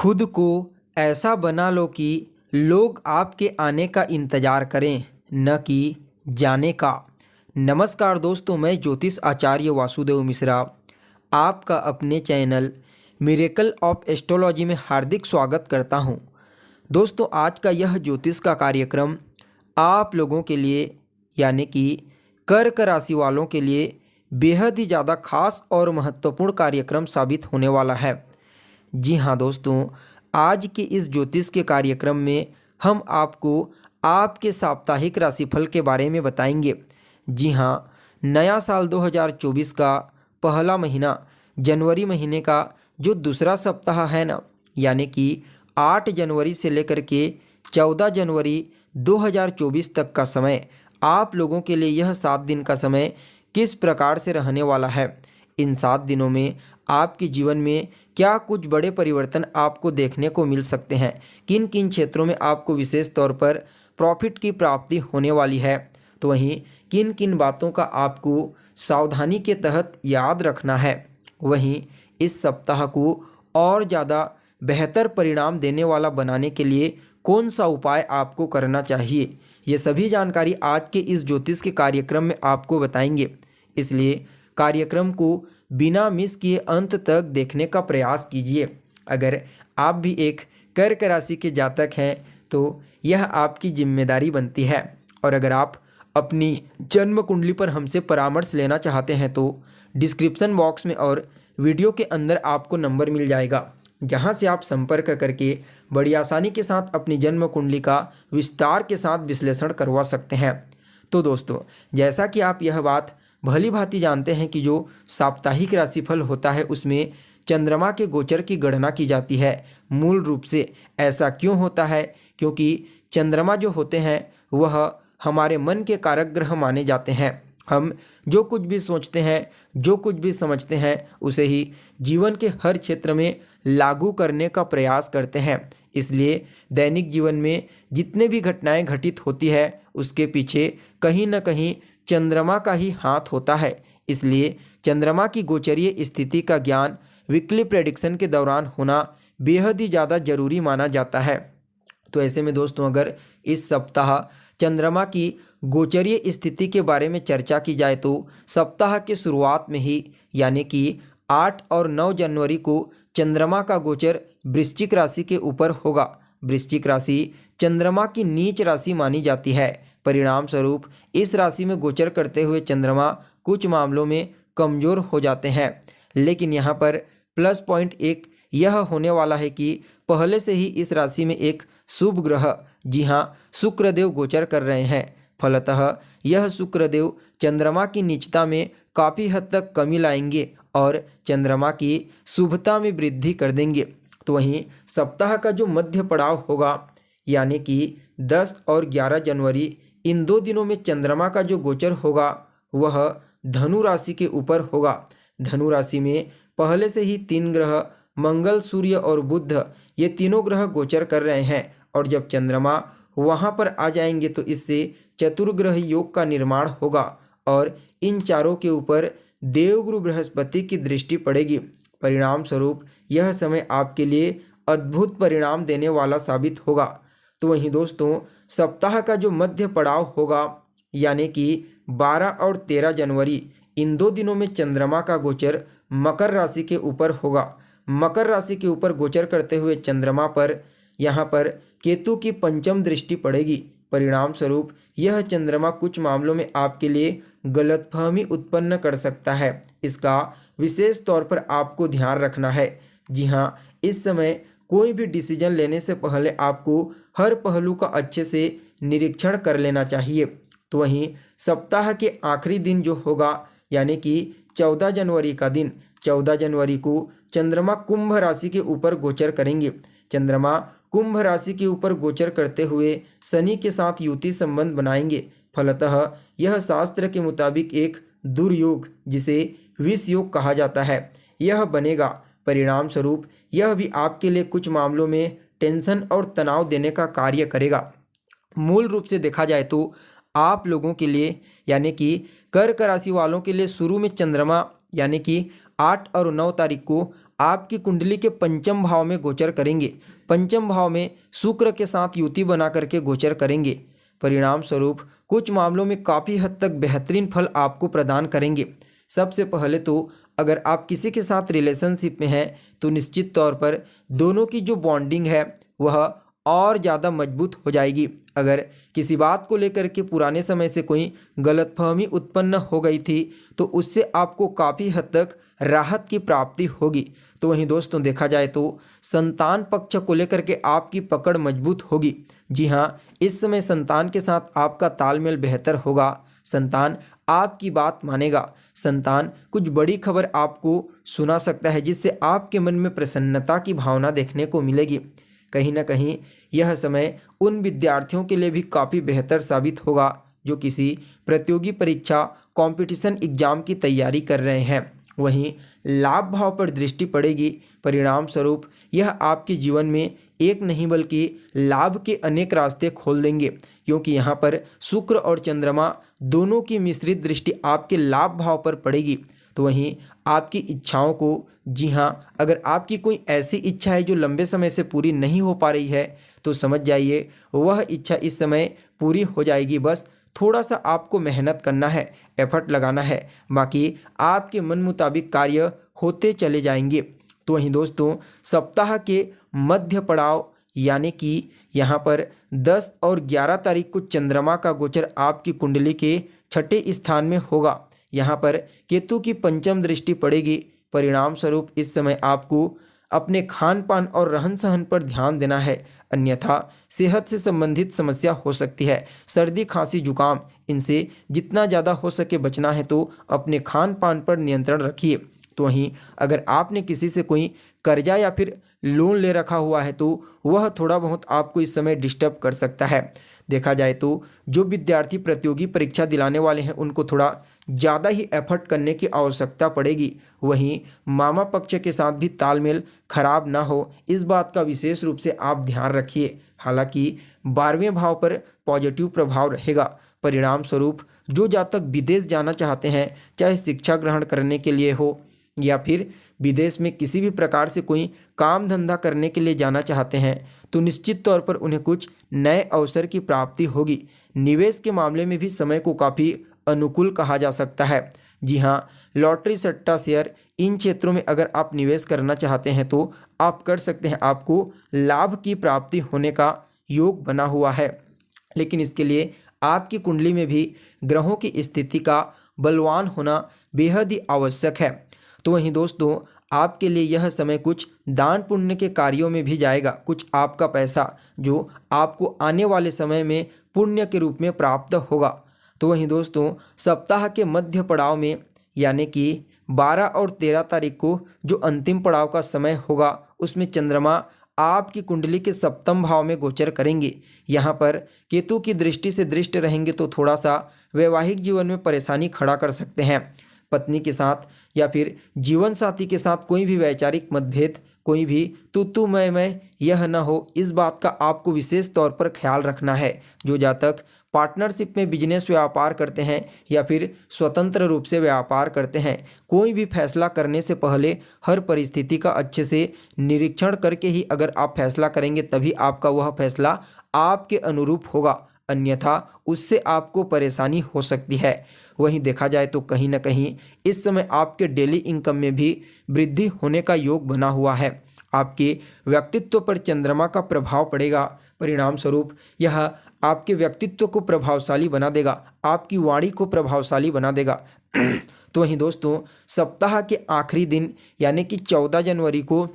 खुद को ऐसा बना लो कि लोग आपके आने का इंतज़ार करें, न कि जाने का। नमस्कार दोस्तों, मैं ज्योतिष आचार्य वासुदेव मिश्रा आपका अपने चैनल मिरेकल ऑफ एस्ट्रोलॉजी में हार्दिक स्वागत करता हूं। दोस्तों, आज का यह ज्योतिष का कार्यक्रम आप लोगों के लिए यानी कि कर्क राशि वालों के लिए बेहद ही ज़्यादा खास और महत्वपूर्ण कार्यक्रम साबित होने वाला है। जी हाँ दोस्तों, आज के इस ज्योतिष के कार्यक्रम में हम आपको आपके साप्ताहिक राशिफल के बारे में बताएंगे। जी हाँ, नया साल 2024 का पहला महीना जनवरी महीने का जो दूसरा सप्ताह है ना, यानी कि 8 जनवरी से लेकर के 14 जनवरी 2024 तक का समय आप लोगों के लिए यह 7 दिन का समय किस प्रकार से रहने वाला है। इन 7 दिनों में आपके जीवन में क्या कुछ बड़े परिवर्तन आपको देखने को मिल सकते हैं, किन किन क्षेत्रों में आपको विशेष तौर पर प्रॉफिट की प्राप्ति होने वाली है, तो वहीं किन किन बातों का आपको सावधानी के तहत याद रखना है। वहीं इस सप्ताह को और ज़्यादा बेहतर परिणाम देने वाला बनाने के लिए कौन सा उपाय आपको करना चाहिए, ये सभी जानकारी आज के इस ज्योतिष के कार्यक्रम में आपको बताएंगे। इसलिए कार्यक्रम को बिना मिस किए अंत तक देखने का प्रयास कीजिए। अगर आप भी एक कर्क राशि के जातक हैं तो यह आपकी जिम्मेदारी बनती है, और अगर आप अपनी जन्म कुंडली पर हमसे परामर्श लेना चाहते हैं तो डिस्क्रिप्शन बॉक्स में और वीडियो के अंदर आपको नंबर मिल जाएगा, जहां से आप संपर्क करके बड़ी आसानी के साथ अपनी जन्म कुंडली का विस्तार के साथ विश्लेषण करवा सकते हैं। तो दोस्तों, जैसा कि आप यह बात भली भांति जानते हैं कि जो साप्ताहिक राशिफल होता है उसमें चंद्रमा के गोचर की गणना की जाती है। मूल रूप से ऐसा क्यों होता है? क्योंकि चंद्रमा जो होते हैं वह हमारे मन के कारक ग्रह माने जाते हैं। हम जो कुछ भी सोचते हैं, जो कुछ भी समझते हैं, उसे ही जीवन के हर क्षेत्र में लागू करने का प्रयास करते हैं। इसलिए दैनिक जीवन में जितने भी घटनाएं घटित होती है उसके पीछे कहीं न कहीं चंद्रमा का ही हाथ होता है। इसलिए चंद्रमा की गोचरीय स्थिति का ज्ञान वीकली प्रेडिक्शन के दौरान होना बेहद ही ज़्यादा जरूरी माना जाता है। तो ऐसे में दोस्तों, अगर इस सप्ताह चंद्रमा की गोचरीय स्थिति के बारे में चर्चा की जाए तो सप्ताह के शुरुआत में ही यानी कि 8 और 9 जनवरी को चंद्रमा का गोचर वृश्चिक राशि के ऊपर होगा। वृश्चिक राशि चंद्रमा की नीच राशि मानी जाती है। परिणाम स्वरूप इस राशि में गोचर करते हुए चंद्रमा कुछ मामलों में कमज़ोर हो जाते हैं। लेकिन यहाँ पर प्लस पॉइंट एक यह होने वाला है कि पहले से ही इस राशि में एक शुभ ग्रह, जी हाँ, शुक्रदेव गोचर कर रहे हैं। फलतः यह शुक्रदेव चंद्रमा की नीचता में काफ़ी हद तक कमी लाएंगे और चंद्रमा की शुभता में वृद्धि कर देंगे। तो वहीं सप्ताह का जो मध्य पड़ाव होगा यानी कि 10 और 11 जनवरी, इन 2 दिनों में चंद्रमा का जो गोचर होगा वह धनु राशि के ऊपर होगा। धनु राशि में पहले से ही 3 ग्रह मंगल, सूर्य और बुध, ये तीनों ग्रह गोचर कर रहे हैं, और जब चंद्रमा वहां पर आ जाएंगे तो इससे चतुर्ग्रह योग का निर्माण होगा और इन चारों के ऊपर देवगुरु बृहस्पति की दृष्टि पड़ेगी। परिणाम स्वरूप यह समय आपके लिए अद्भुत परिणाम देने वाला साबित होगा। तो वहीं दोस्तों, सप्ताह का जो मध्य पड़ाव होगा यानी कि 12 और 13 जनवरी, इन 2 दिनों में चंद्रमा का गोचर मकर राशि के ऊपर होगा। मकर राशि के ऊपर गोचर करते हुए चंद्रमा पर यहाँ पर केतु की पंचम दृष्टि पड़ेगी। परिणाम स्वरूप यह चंद्रमा कुछ मामलों में आपके लिए गलतफहमी उत्पन्न कर सकता है। इसका विशेष तौर पर आपको ध्यान रखना है। जी हाँ, इस समय कोई भी डिसीजन लेने से पहले आपको हर पहलू का अच्छे से निरीक्षण कर लेना चाहिए। तो वहीं सप्ताह के आखिरी दिन जो होगा यानी कि 14 जनवरी का दिन, 14 जनवरी को चंद्रमा कुंभ राशि के ऊपर गोचर करेंगे। चंद्रमा कुंभ राशि के ऊपर गोचर करते हुए शनि के साथ युति संबंध बनाएंगे। फलतः यह शास्त्र के मुताबिक एक दुर्योग, जिसे विष योग कहा जाता है, यह बनेगा। परिणाम स्वरूप यह भी आपके लिए कुछ मामलों में टेंशन और तनाव देने का कार्य करेगा। मूल रूप से देखा जाए तो आप लोगों के लिए यानी कि कर्क राशि वालों के लिए शुरू में चंद्रमा यानी कि 8 और 9 तारीख को आपकी कुंडली के पंचम भाव में गोचर करेंगे। पंचम भाव में शुक्र के साथ युति बना करके गोचर करेंगे। परिणाम स्वरूप कुछ मामलों में काफ़ी हद तक बेहतरीन फल आपको प्रदान करेंगे। सबसे पहले तो अगर आप किसी के साथ रिलेशनशिप में हैं तो निश्चित तौर पर दोनों की जो बॉन्डिंग है वह और ज़्यादा मजबूत हो जाएगी। अगर किसी बात को लेकर के पुराने समय से कोई गलतफहमी उत्पन्न हो गई थी तो उससे आपको काफ़ी हद तक राहत की प्राप्ति होगी। तो वहीं दोस्तों देखा जाए तो संतान पक्ष को लेकर के आपकी पकड़ मजबूत होगी। जी हाँ, इस समय संतान के साथ आपका तालमेल बेहतर होगा। संतान आपकी बात मानेगा। संतान कुछ बड़ी खबर आपको सुना सकता है जिससे आपके मन में प्रसन्नता की भावना देखने को मिलेगी। कहीं ना कहीं यह समय उन विद्यार्थियों के लिए भी काफ़ी बेहतर साबित होगा जो किसी प्रतियोगी परीक्षा कंपटीशन एग्जाम की तैयारी कर रहे हैं। वहीं लाभ भाव पर दृष्टि पड़ेगी। परिणाम स्वरूप यह आपके जीवन में एक नहीं बल्कि लाभ के अनेक रास्ते खोल देंगे, क्योंकि यहाँ पर शुक्र और चंद्रमा दोनों की मिश्रित दृष्टि आपके लाभ भाव पर पड़ेगी। तो वहीं आपकी इच्छाओं को, जी हाँ, अगर आपकी कोई ऐसी इच्छा है जो लंबे समय से पूरी नहीं हो पा रही है तो समझ जाइए वह इच्छा इस समय पूरी हो जाएगी। बस थोड़ा सा आपको मेहनत करना है, एफर्ट लगाना है, बाकी आपके मन मुताबिक कार्य होते चले जाएंगे। तो वहीं दोस्तों सप्ताह के मध्य पड़ाव यानी कि यहाँ पर 10 और 11 तारीख को चंद्रमा का गोचर आपकी कुंडली के छठे स्थान में होगा। यहाँ पर केतु की पंचम दृष्टि पड़ेगी। परिणाम स्वरूप इस समय आपको अपने खान पान और रहन सहन पर ध्यान देना है, अन्यथा सेहत से संबंधित समस्या हो सकती है। सर्दी खांसी जुकाम इनसे जितना ज़्यादा हो सके बचना है तो अपने खान पान पर नियंत्रण रखिए। तो वहीं अगर आपने किसी से कोई कर्जा या फिर लोन ले रखा हुआ है तो वह थोड़ा बहुत आपको इस समय डिस्टर्ब कर सकता है। देखा जाए तो जो विद्यार्थी प्रतियोगी परीक्षा दिलाने वाले हैं उनको थोड़ा ज़्यादा ही एफर्ट करने की आवश्यकता पड़ेगी। वहीं मामा पक्ष के साथ भी तालमेल खराब ना हो, इस बात का विशेष रूप से आप ध्यान रखिए। हालांकि 12वें भाव पर पॉजिटिव प्रभाव रहेगा। परिणाम स्वरूप जो जातक विदेश जाना चाहते हैं, चाहे शिक्षा ग्रहण करने के लिए हो या फिर विदेश में किसी भी प्रकार से कोई काम धंधा करने के लिए जाना चाहते हैं, तो निश्चित तौर पर उन्हें कुछ नए अवसर की प्राप्ति होगी। निवेश के मामले में भी समय को काफ़ी अनुकूल कहा जा सकता है। जी हाँ, लॉटरी, सट्टा, शेयर इन क्षेत्रों में अगर आप निवेश करना चाहते हैं तो आप कर सकते हैं। आपको लाभ की प्राप्ति होने का योग बना हुआ है, लेकिन इसके लिए आपकी कुंडली में भी ग्रहों की स्थिति का बलवान होना बेहद ही आवश्यक है। तो वहीं दोस्तों आपके लिए यह समय कुछ दान पुण्य के कार्यों में भी जाएगा। कुछ आपका पैसा जो आपको आने वाले समय में पुण्य के रूप में प्राप्त होगा। तो वहीं दोस्तों सप्ताह के मध्य पड़ाव में यानी कि 12 और 13 तारीख को जो अंतिम पड़ाव का समय होगा उसमें चंद्रमा आपकी कुंडली के सप्तम भाव में गोचर करेंगे। यहाँ पर केतु की दृष्टि से दृष्ट रहेंगे तो थोड़ा सा वैवाहिक जीवन में परेशानी खड़ा कर सकते हैं। पत्नी के साथ या फिर जीवन साथी के साथ कोई भी वैचारिक मतभेद, कोई भी तू मैं यह न हो, इस बात का आपको विशेष तौर पर ख्याल रखना है। जो जातक पार्टनरशिप में बिजनेस व्यापार करते हैं या फिर स्वतंत्र रूप से व्यापार करते हैं, कोई भी फैसला करने से पहले हर परिस्थिति का अच्छे से निरीक्षण करके ही अगर आप फैसला करेंगे तभी आपका वह फैसला आपके अनुरूप होगा, अन्यथा उससे आपको परेशानी हो सकती है। वहीं देखा जाए तो कहीं ना कहीं इस समय आपके डेली इनकम में भी वृद्धि होने का योग बना हुआ है। आपके व्यक्तित्व पर चंद्रमा का प्रभाव पड़ेगा। परिणाम स्वरूप यह आपके व्यक्तित्व को प्रभावशाली बना देगा, आपकी वाणी को प्रभावशाली बना देगा। तो वहीं दोस्तों सप्ताह के आखिरी दिन यानी कि 14 जनवरी को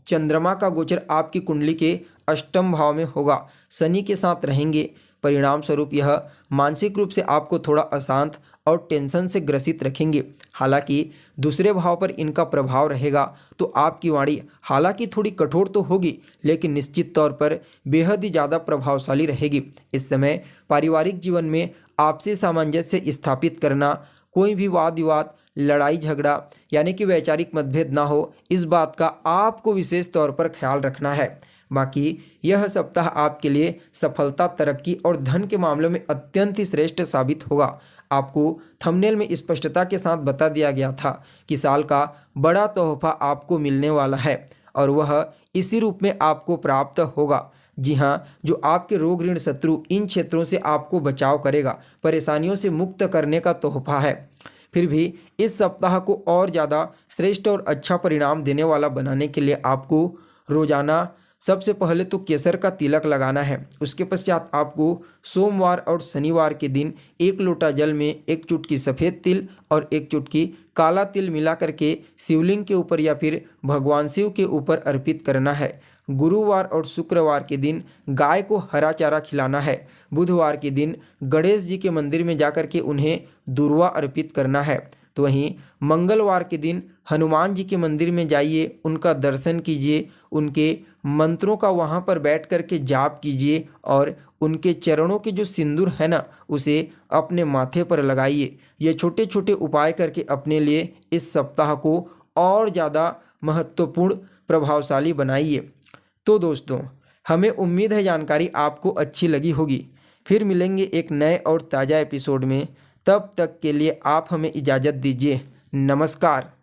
चंद्रमा का गोचर आपकी कुंडली के अष्टम भाव में होगा। शनि के साथ रहेंगे। परिणाम स्वरूप यह मानसिक रूप से आपको थोड़ा अशांत और टेंशन से ग्रसित रखेंगे। हालांकि दूसरे भाव पर इनका प्रभाव रहेगा तो आपकी वाणी हालांकि थोड़ी कठोर तो होगी, लेकिन निश्चित तौर पर बेहद ही ज़्यादा प्रभावशाली रहेगी। इस समय पारिवारिक जीवन में आपसी सामंजस्य स्थापित करना, कोई भी वाद विवाद, लड़ाई झगड़ा यानी कि वैचारिक मतभेद ना हो, इस बात का आपको विशेष तौर पर ख्याल रखना है। बाकी यह सप्ताह आपके लिए सफलता, तरक्की और धन के मामलों में अत्यंत ही श्रेष्ठ साबित होगा। आपको थंबनेल में स्पष्टता के साथ बता दिया गया था कि साल का बड़ा तोहफा आपको मिलने वाला है और वह इसी रूप में आपको प्राप्त होगा। जी हाँ, जो आपके रोग ऋण शत्रु इन क्षेत्रों से आपको बचाव करेगा, परेशानियों से मुक्त करने का तोहफा है। फिर भी इस सप्ताह को और ज़्यादा श्रेष्ठ और अच्छा परिणाम देने वाला बनाने के लिए आपको रोजाना सबसे पहले तो केसर का तिलक लगाना है। उसके पश्चात आपको सोमवार और शनिवार के दिन 1 लोटा जल में 1 चुटकी सफ़ेद तिल और 1 चुटकी काला तिल मिला करके शिवलिंग के ऊपर या फिर भगवान शिव के ऊपर अर्पित करना है। गुरुवार और शुक्रवार के दिन गाय को हरा चारा खिलाना है। बुधवार के दिन गणेश जी के मंदिर में जाकर के उन्हें दूर्वा अर्पित करना है। तो वहीं मंगलवार के दिन हनुमान जी के मंदिर में जाइए, उनका दर्शन कीजिए, उनके मंत्रों का वहाँ पर बैठ कर के जाप कीजिए और उनके चरणों के जो सिंदूर है ना, उसे अपने माथे पर लगाइए। ये छोटे छोटे उपाय करके अपने लिए इस सप्ताह को और ज़्यादा महत्वपूर्ण प्रभावशाली बनाइए। तो दोस्तों, हमें उम्मीद है जानकारी आपको अच्छी लगी होगी। फिर मिलेंगे एक नए और ताज़ा एपिसोड में। तब तक के लिए आप हमें इजाज़त दीजिए। नमस्कार।